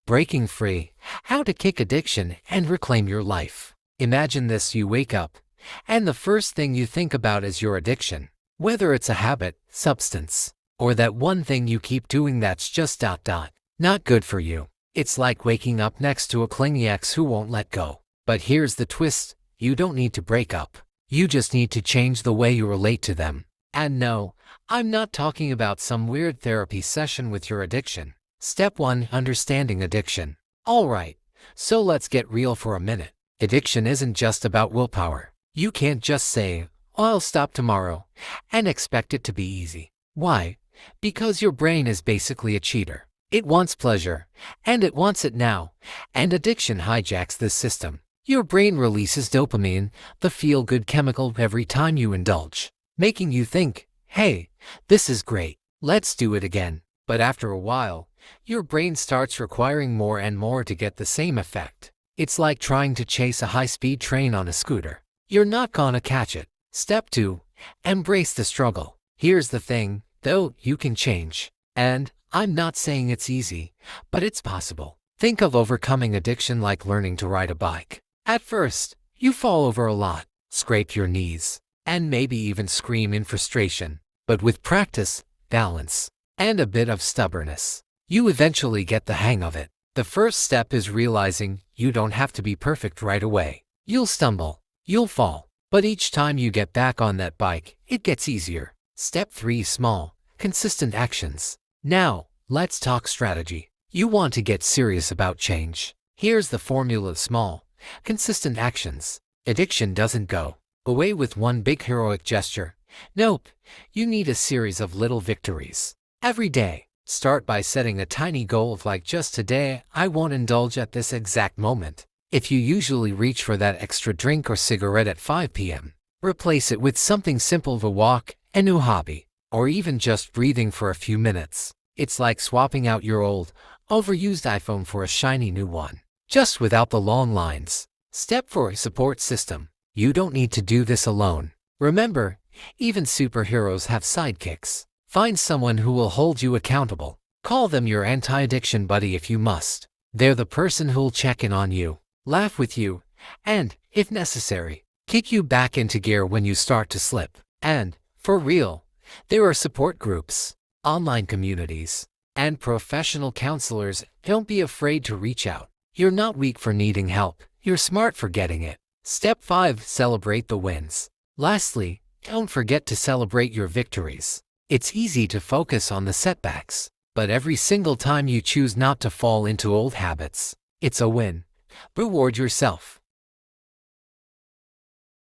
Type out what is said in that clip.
Breaking Free: How to Kick Addiction and Reclaim Your Life. Imagine this: you wake up, and the first thing you think about is your addiction. Whether it's a habit, substance, or that one thing you keep doing that's just not good for you. It's like waking up next to a clingy ex who won't let go. But here's the twist: you don't need to break up. You just need to change the way you relate to them. And no, I'm not talking about some weird therapy session with your addiction. Step 1: Understanding addiction. Alright, so let's get real for a minute. Addiction isn't just about willpower. You can't just say, "I'll stop tomorrow," and expect it to be easy. Why? Because your brain is basically a cheater. It wants pleasure, and it wants it now, and addiction hijacks this system. Your brain releases dopamine, the feel-good chemical, every time you indulge, making you think, "Hey, this is great, let's do it again." But after a while, your brain starts requiring more and more to get the same effect. It's like trying to chase a high-speed train on a scooter. You're not gonna catch it. Step 2: Embrace the struggle. Here's the thing, though: you can change. And I'm not saying it's easy, but it's possible. Think of overcoming addiction like learning to ride a bike. At first, you fall over a lot, scrape your knees, and maybe even scream in frustration. But with practice, balance, and a bit of stubbornness, you eventually get the hang of it. The first step is realizing you don't have to be perfect right away. You'll stumble, you'll fall, but each time you get back on that bike, it gets easier. Step 3: Small, consistent actions. Now, let's talk strategy. You want to get serious about change. Here's the formula: small, consistent actions. Addiction doesn't go away with one big heroic gesture. Nope, you need a series of little victories. Every day, start by setting a tiny goal of like, just today, I won't indulge at this exact moment. If you usually reach for that extra drink or cigarette at 5 p.m., replace it with something simple: a walk, a new hobby, or even just breathing for a few minutes. It's like swapping out your old, overused iPhone for a shiny new one, just without the long lines. Step 4: Support system. You don't need to do this alone. Remember, even superheroes have sidekicks. Find someone who will hold you accountable. Call them your anti-addiction buddy if you must. They're the person who'll check in on you, laugh with you, and, if necessary, kick you back into gear when you start to slip. And, for real, there are support groups, online communities, and professional counselors. Don't be afraid to reach out. You're not weak for needing help. You're smart for getting it. Step 5: Celebrate the wins. Lastly, don't forget to celebrate your victories. It's easy to focus on the setbacks, but every single time you choose not to fall into old habits, it's a win. Reward yourself.